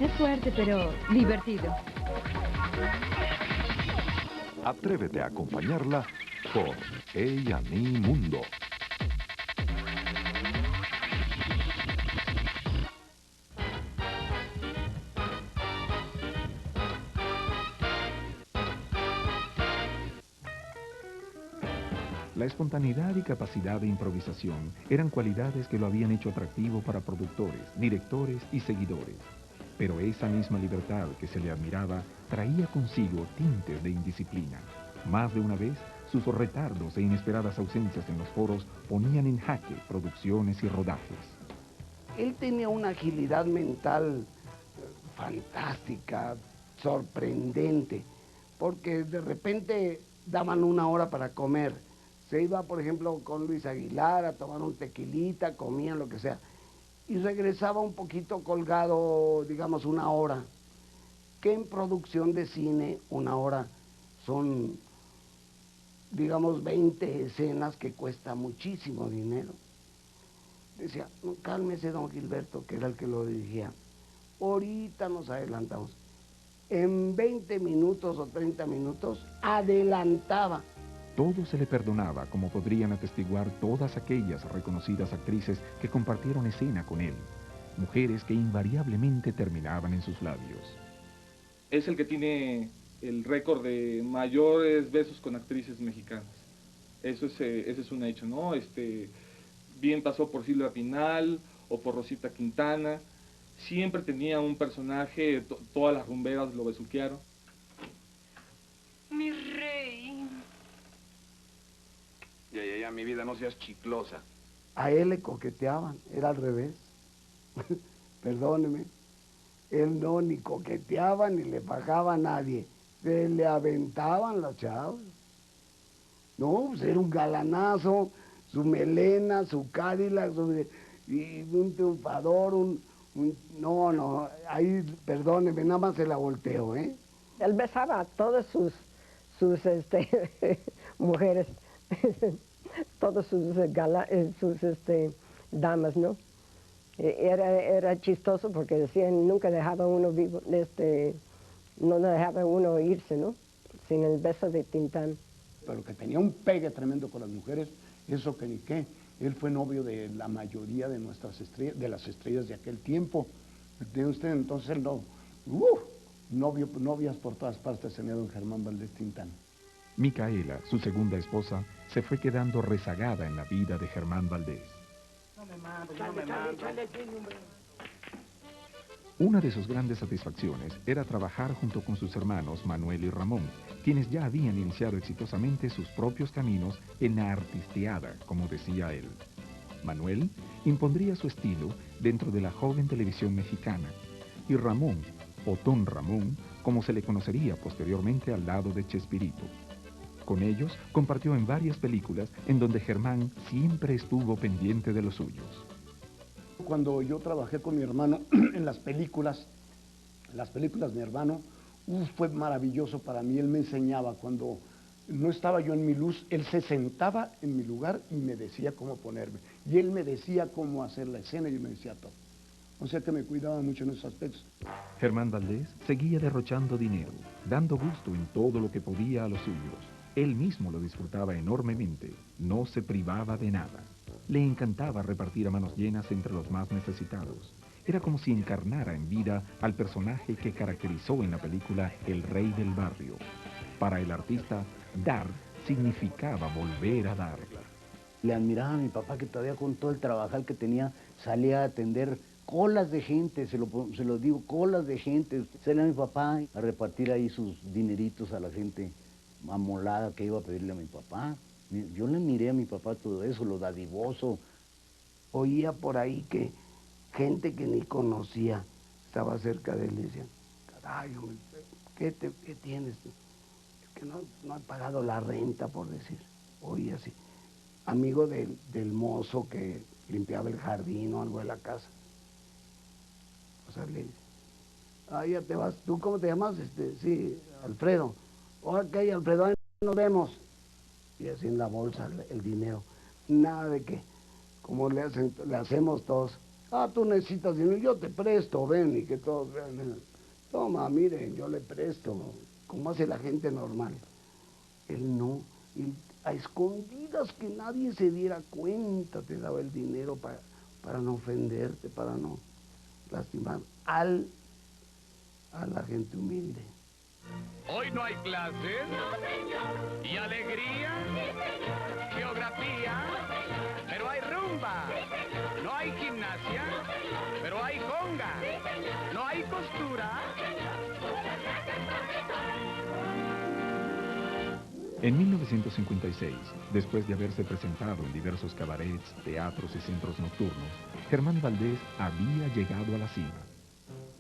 Es fuerte, pero divertido. Atrévete a acompañarla por A&E Mundo. La espontaneidad y capacidad de improvisación eran cualidades que lo habían hecho atractivo para productores, directores y seguidores. Pero esa misma libertad que se le admiraba traía consigo tintes de indisciplina. Más de una vez, sus retardos e inesperadas ausencias en los foros ponían en jaque producciones y rodajes. Él tenía una agilidad mental fantástica, sorprendente, porque de repente daban una hora para comer. Se iba, por ejemplo, con Luis Aguilar a tomar un tequilita, comían lo que sea, y regresaba un poquito colgado, digamos, una hora. Que en producción de cine, una hora son, digamos, 20 escenas que cuesta muchísimo dinero. Decía, no, cálmese, don Gilberto, que era el que lo dirigía. Ahorita nos adelantamos. En 20 minutos o 30 minutos adelantaba. Todo se le perdonaba, como podrían atestiguar todas aquellas reconocidas actrices que compartieron escena con él. Mujeres que invariablemente terminaban en sus labios. Es el que tiene el récord de mayores besos con actrices mexicanas. Ese es un hecho, ¿no? Bien pasó por Silvia Pinal o por Rosita Quintana. Siempre tenía un personaje, todas las rumberas lo besuquearon. Mi rey. Ya, mi vida, no seas chiclosa. A él le coqueteaban, era al revés. Perdóneme. Él no ni coqueteaba ni le bajaba a nadie. Se le aventaban los chavos. No, pues era un galanazo, su melena, su Cadillac, y un triunfador, no, ahí, perdóneme, nada más se la volteo, ¿eh? Él besaba a todas sus mujeres, todas sus damas, ¿no? Era chistoso porque decían, nunca dejaba uno vivo, no dejaba uno irse, ¿no? Sin el beso de Tintán. Pero que tenía un pegue tremendo con las mujeres, eso que ni qué. Él fue novio de la mayoría de nuestras estrellas, de las estrellas de aquel tiempo. ¿Entiende usted? Entonces él no, novias por todas partes tenía don Germán Valdés Tintán. Micaela, su segunda esposa, se fue quedando rezagada en la vida de Germán Valdés. Una de sus grandes satisfacciones era trabajar junto con sus hermanos Manuel y Ramón, quienes ya habían iniciado exitosamente sus propios caminos en la artisteada, como decía él. Manuel impondría su estilo dentro de la joven televisión mexicana, y Ramón, Otón Ramón, como se le conocería posteriormente al lado de Chespirito. Con ellos compartió en varias películas en donde Germán siempre estuvo pendiente de los suyos. Cuando yo trabajé con mi hermano en las películas de mi hermano, fue maravilloso para mí. Él me enseñaba, cuando no estaba yo en mi luz, él se sentaba en mi lugar y me decía cómo ponerme. Y él me decía cómo hacer la escena y yo me decía todo. O sea que me cuidaba mucho en esos aspectos. Germán Valdés seguía derrochando dinero, dando gusto en todo lo que podía a los suyos. Él mismo lo disfrutaba enormemente, no se privaba de nada. Le encantaba repartir a manos llenas entre los más necesitados. Era como si encarnara en vida al personaje que caracterizó en la película El Rey del Barrio. Para el artista, dar significaba volver a dar. Le admiraba a mi papá que todavía con todo el trabajal que tenía salía a atender colas de gente, se lo digo, colas de gente. Salía mi papá a repartir ahí sus dineritos a la gente amolada que iba a pedirle a mi papá. Yo le miré a mi papá todo eso, lo dadivoso. Oía por ahí que gente que ni conocía estaba cerca de él y decían, caray, hombre, ¿qué tienes? que no he pagado la renta, por decir. Oye, así. Amigo del mozo que limpiaba el jardín o algo de la casa. O sea, le dice, ya te vas. ¿Tú cómo te llamas? Sí, Alfredo. Ok, Alfredo, ahí nos vemos. Y así en la bolsa el dinero. Nada de que, como le hacemos todos. Tú necesitas dinero, yo te presto, ven, y que todos vean. Toma, miren, yo le presto, como hace la gente normal. Él no, él, a escondidas, que nadie se diera cuenta, te daba el dinero para no ofenderte, para no lastimar a la gente humilde. Hoy no hay clases. No, señor. ¿Y alegría? Sí, señor. Geografía. Pero hay rumba. No hay gimnasia. Pero hay conga. No hay costura. En 1956, después de haberse presentado en diversos cabarets, teatros y centros nocturnos, Germán Valdés había llegado a la cima.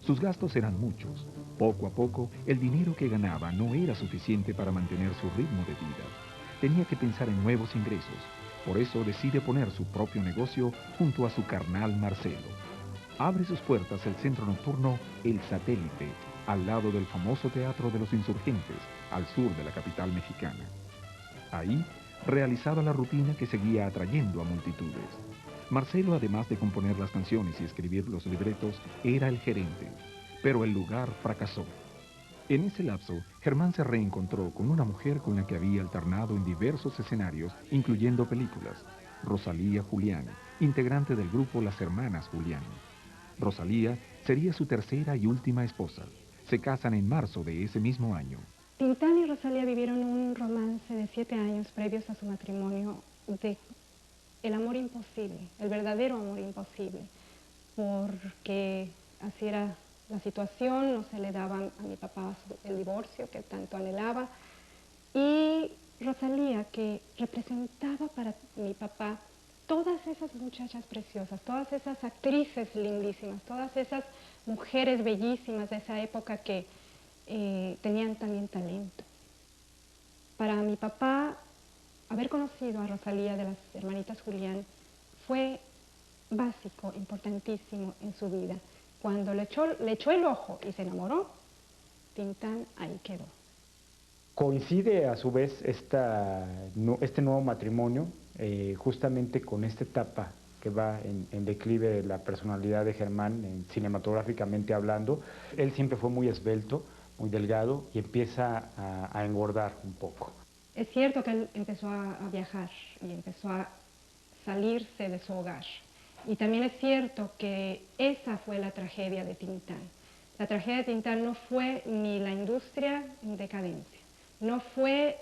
Sus gastos eran muchos. Poco a poco, el dinero que ganaba no era suficiente para mantener su ritmo de vida. Tenía que pensar en nuevos ingresos. Por eso decide poner su propio negocio junto a su carnal Marcelo. Abre sus puertas el centro nocturno El Satélite, al lado del famoso Teatro de los Insurgentes, al sur de la capital mexicana. Ahí realizaba la rutina que seguía atrayendo a multitudes. Marcelo, además de componer las canciones y escribir los libretos, era el gerente, pero el lugar fracasó. En ese lapso, Germán se reencontró con una mujer con la que había alternado en diversos escenarios, incluyendo películas, Rosalía Julián, integrante del grupo Las Hermanas Julián. Rosalía sería su tercera y última esposa. Se casan en marzo de ese mismo año. Tintán y Rosalía vivieron un romance de 7 años previos a su matrimonio de el amor imposible, el verdadero amor imposible, porque así era la situación, no se le daba a mi papá el divorcio que tanto anhelaba, y Rosalía, que representaba para mi papá todas esas muchachas preciosas, todas esas actrices lindísimas, todas esas mujeres bellísimas de esa época que tenían también talento. Para mi papá, haber conocido a Rosalía de las hermanitas Julián fue básico, importantísimo en su vida. Cuando le echó el ojo y se enamoró, Tintán ahí quedó. Coincide a su vez este nuevo matrimonio justamente con esta etapa que va en declive de la personalidad de Germán, cinematográficamente hablando. Él siempre fue muy esbelto, muy delgado, y empieza a engordar un poco. Es cierto que él empezó a viajar y empezó a salirse de su hogar. Y también es cierto que esa fue la tragedia de Tintán. La tragedia de Tintán no fue ni la industria en decadencia, no fue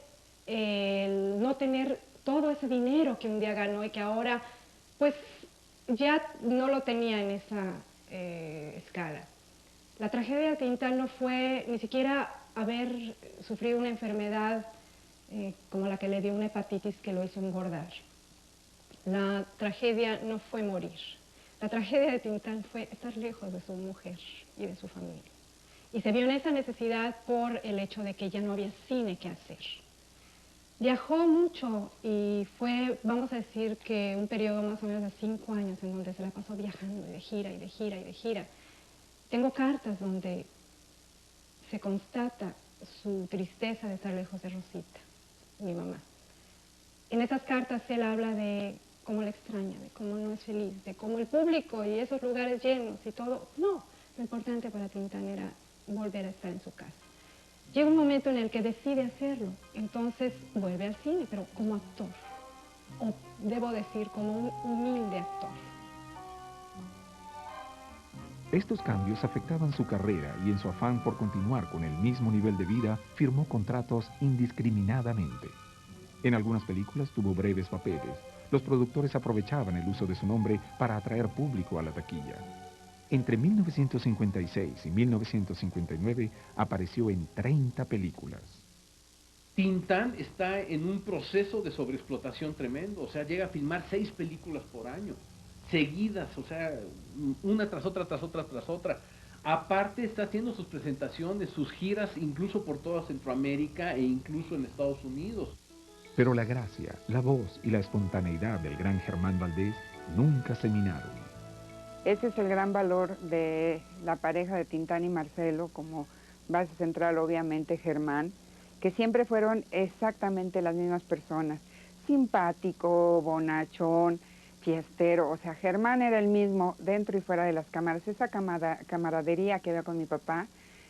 el no tener todo ese dinero que un día ganó y que ahora pues ya no lo tenía en esa escala. La tragedia de Tintán no fue ni siquiera haber sufrido una enfermedad como la que le dio una hepatitis que lo hizo engordar. La tragedia no fue morir. La tragedia de Tintán fue estar lejos de su mujer y de su familia. Y se vio en esa necesidad por el hecho de que ya no había cine que hacer. Viajó mucho y fue, vamos a decir, que un periodo más o menos de 5 años en donde se la pasó viajando de gira y de gira y de gira. Tengo cartas donde se constata su tristeza de estar lejos de Rosita, mi mamá. En esas cartas él habla de cómo la extraña, de cómo no es feliz, de cómo el público y esos lugares llenos y todo. No, lo importante para Tintán era volver a estar en su casa. Llega un momento en el que decide hacerlo, entonces vuelve al cine, pero como actor, o debo decir, como un humilde actor. Estos cambios afectaban su carrera y en su afán por continuar con el mismo nivel de vida, firmó contratos indiscriminadamente. En algunas películas tuvo breves papeles. Los productores aprovechaban el uso de su nombre para atraer público a la taquilla. Entre 1956 y 1959 apareció en 30 películas. Tintán está en un proceso de sobreexplotación tremendo, o sea, llega a filmar 6 películas por año, seguidas, o sea, una tras otra, tras otra, tras otra. Aparte está haciendo sus presentaciones, sus giras, incluso por toda Centroamérica e incluso en Estados Unidos. Pero la gracia, la voz y la espontaneidad del gran Germán Valdés nunca se minaron. Ese es el gran valor de la pareja de Tintán y Marcelo, como base central obviamente Germán, que siempre fueron exactamente las mismas personas. Simpático, bonachón, fiestero, o sea, Germán era el mismo dentro y fuera de las cámaras. Esa camaradería que había con mi papá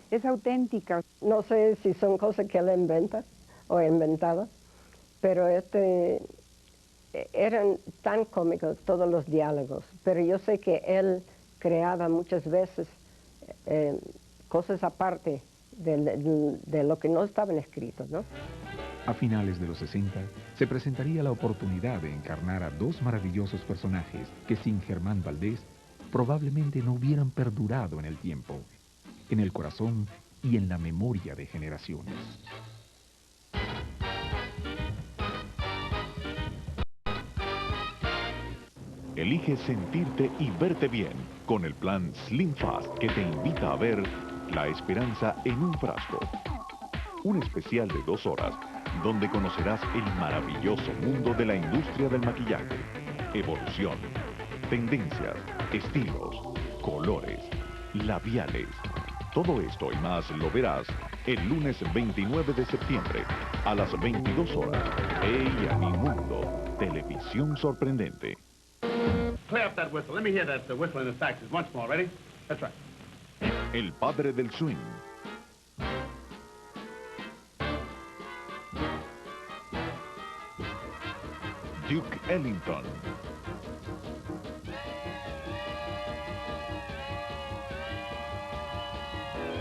es auténtica. No sé si son cosas que él inventa o ha inventado, pero eran tan cómicos todos los diálogos, pero yo sé que él creaba muchas veces cosas aparte de lo que no estaban escritos, ¿no? A finales de los 60, se presentaría la oportunidad de encarnar a dos maravillosos personajes que sin Germán Valdés probablemente no hubieran perdurado en el tiempo, en el corazón y en la memoria de generaciones. Elige sentirte y verte bien con el plan Slim Fast que te invita a ver La Esperanza en un frasco. Un especial de 2 horas donde conocerás el maravilloso mundo de la industria del maquillaje, evolución, tendencias, estilos, colores, labiales. Todo esto y más lo verás el lunes 29 de septiembre a las 22 horas. ¡Ey a mi mundo! Televisión sorprendente. Play up that whistle. Let me hear that whistle in the saxes once more. Ready? That's right. El padre del swing. Duke Ellington.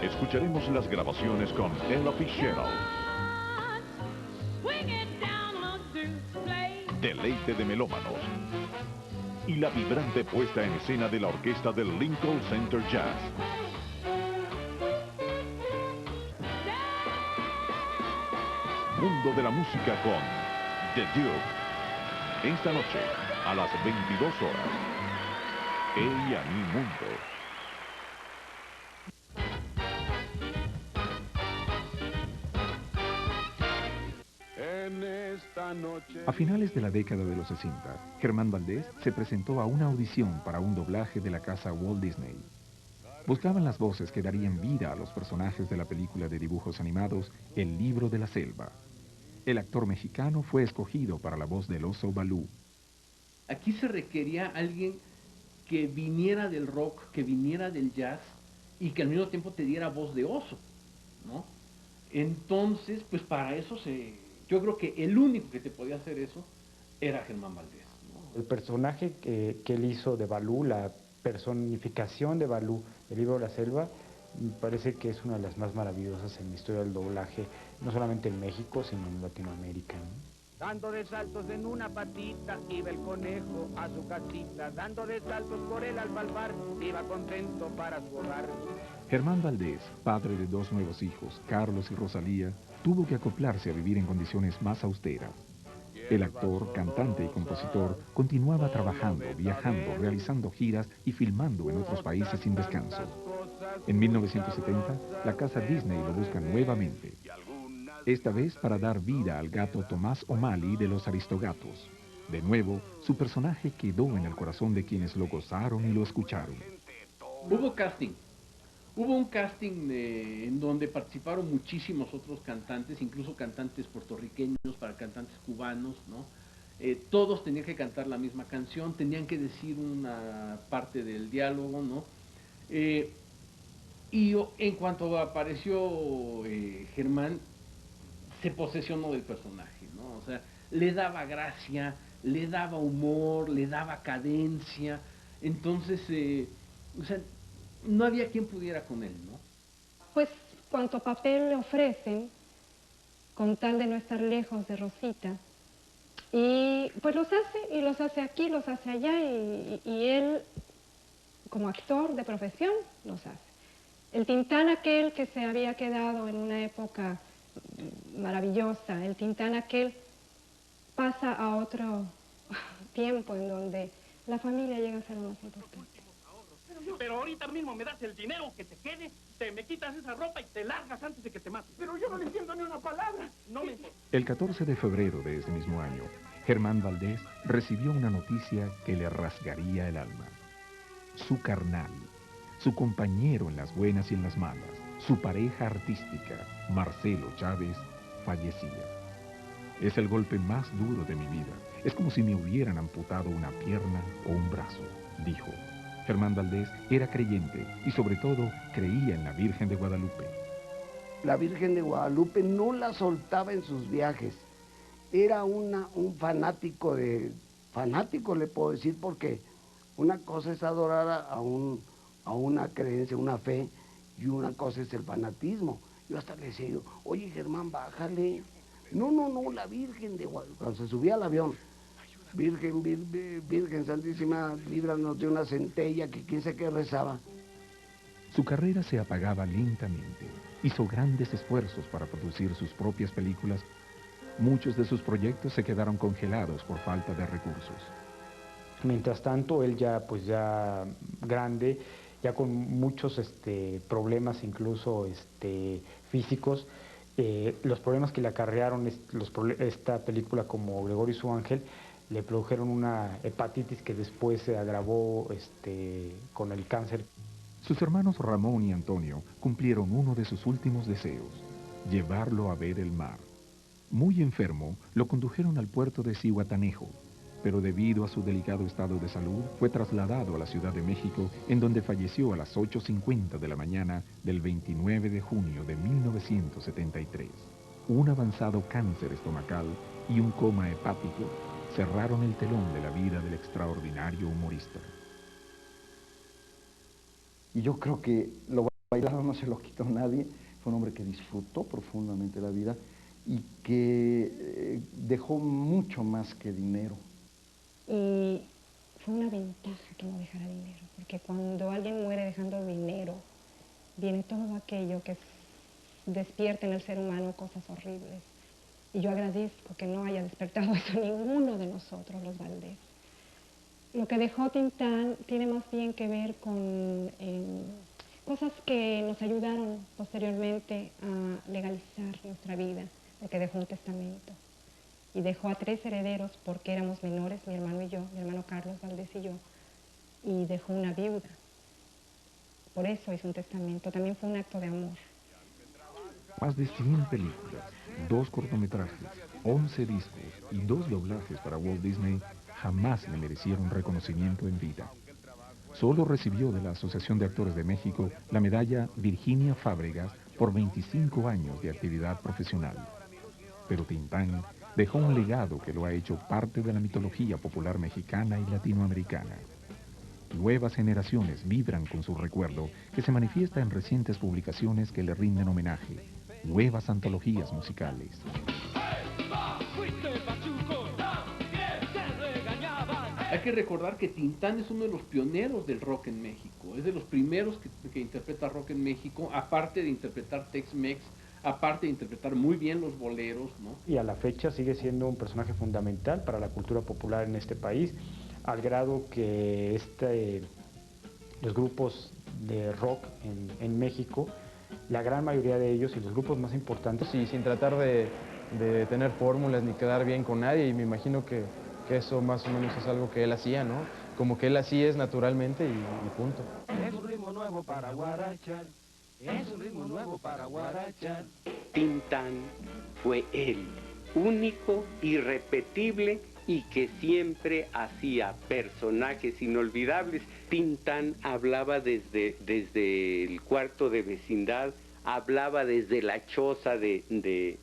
Escucharemos las grabaciones con Ella Fitzgerald. Deleite de melómanos. Y la vibrante puesta en escena de la orquesta del Lincoln Center Jazz. Mundo de la música con The Duke. Esta noche, a las 22 horas. ¡Ey a mi mundo! A finales de la década de los 60, Germán Valdés se presentó a una audición para un doblaje de la casa Walt Disney. Buscaban las voces que darían vida a los personajes de la película de dibujos animados El Libro de la Selva. El actor mexicano fue escogido para la voz del oso Balú. Aquí se requería alguien que viniera del rock, que viniera del jazz y que al mismo tiempo te diera voz de oso, ¿no? Entonces, pues para eso yo creo que el único que te podía hacer eso era Germán Valdés, ¿no? El personaje que él hizo de Balú, la personificación de Balú, del Libro de la Selva, me parece que es una de las más maravillosas en la historia del doblaje, no solamente en México, sino en Latinoamérica, ¿no? Dando de saltos en una patita, iba el conejo a su casita, dando de saltos por el albalbar, iba contento para su hogar. Germán Valdés, padre de 2 nuevos hijos, Carlos y Rosalía, tuvo que acoplarse a vivir en condiciones más austeras. El actor, cantante y compositor continuaba trabajando, viajando, realizando giras y filmando en otros países sin descanso. En 1970, la casa Disney lo busca nuevamente. Esta vez para dar vida al gato Tomás O'Malley de los Aristogatos. De nuevo, su personaje quedó en el corazón de quienes lo gozaron y lo escucharon. Hubo casting. Hubo un casting en donde participaron muchísimos otros cantantes, incluso cantantes puertorriqueños para cantantes cubanos, ¿no? Todos tenían que cantar la misma canción, tenían que decir una parte del diálogo, ¿no? Y en cuanto apareció Germán, se posesionó del personaje, ¿no? O sea, le daba gracia, le daba humor, le daba cadencia. Entonces, o sea, no había quien pudiera con él, ¿no? Pues cuanto papel le ofrecen, con tal de no estar lejos de Rosita, y pues los hace aquí, los hace allá, y él, como actor de profesión, los hace. El Tintán aquel que se había quedado en una época maravillosa, el Tintán aquel pasa a otro tiempo en donde la familia llega a ser lo más importante. pero ahorita mismo me das el dinero que te quede, me quitas esa ropa y te largas antes de que te mate. Pero yo no le entiendo ni una palabra. No me... El 14 de febrero de ese mismo año, Germán Valdés recibió una noticia que le rasgaría el alma. Su carnal, su compañero en las buenas y en las malas, su pareja artística, Marcelo Chávez, fallecía. Es el golpe más duro de mi vida. Es como si me hubieran amputado una pierna o un brazo, dijo. Germán Valdés era creyente y sobre todo creía en la Virgen de Guadalupe. La Virgen de Guadalupe no la soltaba en sus viajes. Era un fanático le puedo decir, porque una cosa es adorar a una creencia, una fe, y una cosa es el fanatismo. Yo hasta le decía, oye Germán, bájale. No, la Virgen de Guadalupe. Cuando se subía al avión, Virgen Santísima, líbranos de una centella, que quién sabe qué rezaba. Su carrera se apagaba lentamente. Hizo grandes esfuerzos para producir sus propias películas. Muchos de sus proyectos se quedaron congelados por falta de recursos. Mientras tanto, él ya grande, ya con muchos problemas incluso físicos, los problemas que le acarrearon esta película como Gregorio y su ángel, le produjeron una hepatitis que después se agravó con el cáncer. Sus hermanos Ramón y Antonio cumplieron uno de sus últimos deseos, llevarlo a ver el mar. Muy enfermo, lo condujeron al puerto de Zihuatanejo, pero debido a su delicado estado de salud, fue trasladado a la Ciudad de México, en donde falleció a las 8:50 de la mañana del 29 de junio de 1973. Un avanzado cáncer estomacal y un coma hepático cerraron el telón de la vida del extraordinario humorista. Y yo creo que lo bailado no se lo quitó nadie. Fue un hombre que disfrutó profundamente la vida y que dejó mucho más que dinero. Y fue una ventaja que no dejara dinero, porque cuando alguien muere dejando dinero, viene todo aquello que despierta en el ser humano cosas horribles. Y yo agradezco que no haya despertado eso ninguno de nosotros, los Valdés. Lo que dejó Tintán tiene más bien que ver con cosas que nos ayudaron posteriormente a legalizar nuestra vida, porque dejó un testamento. Y dejó a 3 herederos porque éramos menores, mi hermano y yo, mi hermano Carlos Valdés y yo, y dejó una viuda. Por eso hizo un testamento, también fue un acto de amor. Más de 100 películas, 2 cortometrajes, 11 discos y 2 doblajes para Walt Disney jamás le merecieron reconocimiento en vida. Solo recibió de la Asociación de Actores de México la medalla Virginia Fábregas por 25 años de actividad profesional. Pero Tintán dejó un legado que lo ha hecho parte de la mitología popular mexicana y latinoamericana. Nuevas generaciones vibran con su recuerdo, que se manifiesta en recientes publicaciones que le rinden homenaje, nuevas antologías musicales. Hay que recordar que Tintán es uno de los pioneros del rock en México, es de los primeros que interpreta rock en México, aparte de interpretar Tex-Mex, aparte de interpretar muy bien los boleros, ¿no? Y a la fecha sigue siendo un personaje fundamental para la cultura popular en este país, al grado que los grupos de rock en México, la gran mayoría de ellos y los grupos más importantes... Sí, sin tratar de tener fórmulas ni quedar bien con nadie, y me imagino que eso más o menos es algo que él hacía, ¿no? Como que él así es naturalmente y punto. Es un ritmo nuevo para guarachar, es un ritmo nuevo para guarachar. Tintán fue él, único, irrepetible y que siempre hacía personajes inolvidables. Tintán hablaba desde el cuarto de vecindad, hablaba desde la choza del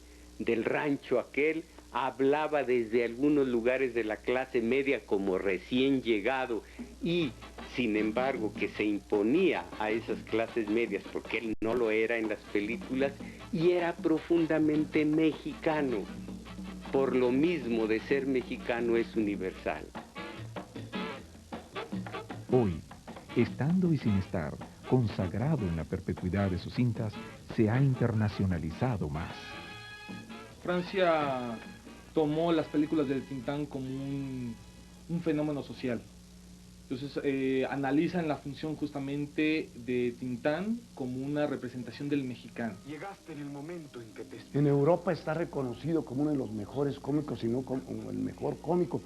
rancho aquel, hablaba desde algunos lugares de la clase media como recién llegado y, sin embargo, que se imponía a esas clases medias porque él no lo era en las películas y era profundamente mexicano. Por lo mismo de ser mexicano es universal. Hoy, estando y sin estar, consagrado en la perpetuidad de sus cintas, se ha internacionalizado más. Francia tomó las películas de Tintán como un fenómeno social. Entonces analizan la función justamente de Tintán como una representación del mexicano. Llegaste en el momento en que te... En Europa está reconocido como uno de los mejores cómicos, si no como el mejor cómico.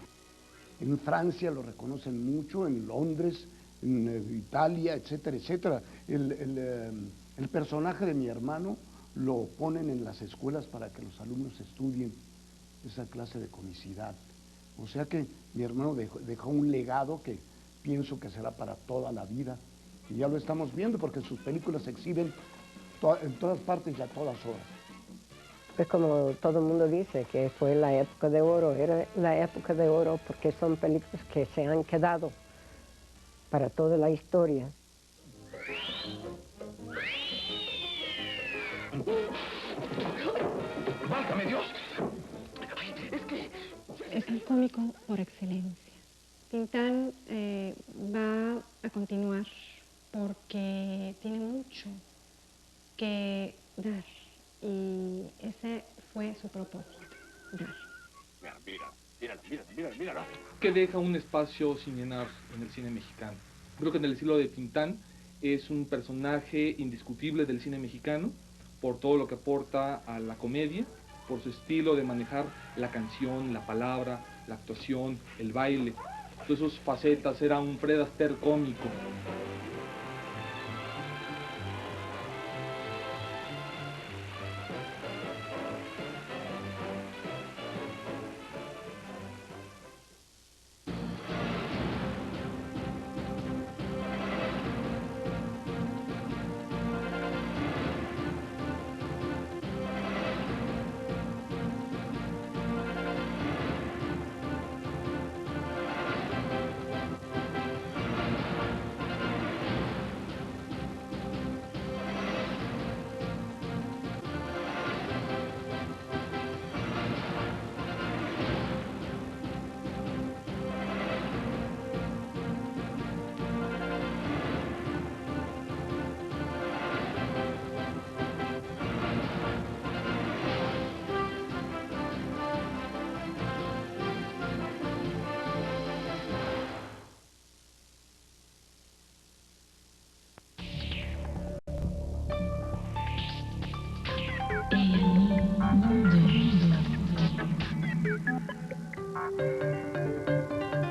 En Francia lo reconocen mucho, en Londres, en Italia, etcétera, etcétera. El personaje de mi hermano lo ponen en las escuelas para que los alumnos estudien esa clase de comicidad. O sea que mi hermano dejó un legado que pienso que será para toda la vida. Y ya lo estamos viendo porque sus películas se exhiben en todas partes y a todas horas. Pues como todo el mundo dice, que fue la época de oro, era la época de oro porque son películas que se han quedado para toda la historia. ¡Válgame Dios! Es un cómico por excelencia. Tintán va a continuar porque tiene mucho que dar y ese fue su propósito, dar. Mira. Que deja un espacio sin llenar en el cine mexicano. Creo que en el estilo de Tintán es un personaje indiscutible del cine mexicano por todo lo que aporta a la comedia, por su estilo de manejar la canción, la palabra, la actuación, el baile. Todas sus facetas, era un Fred Astaire cómico.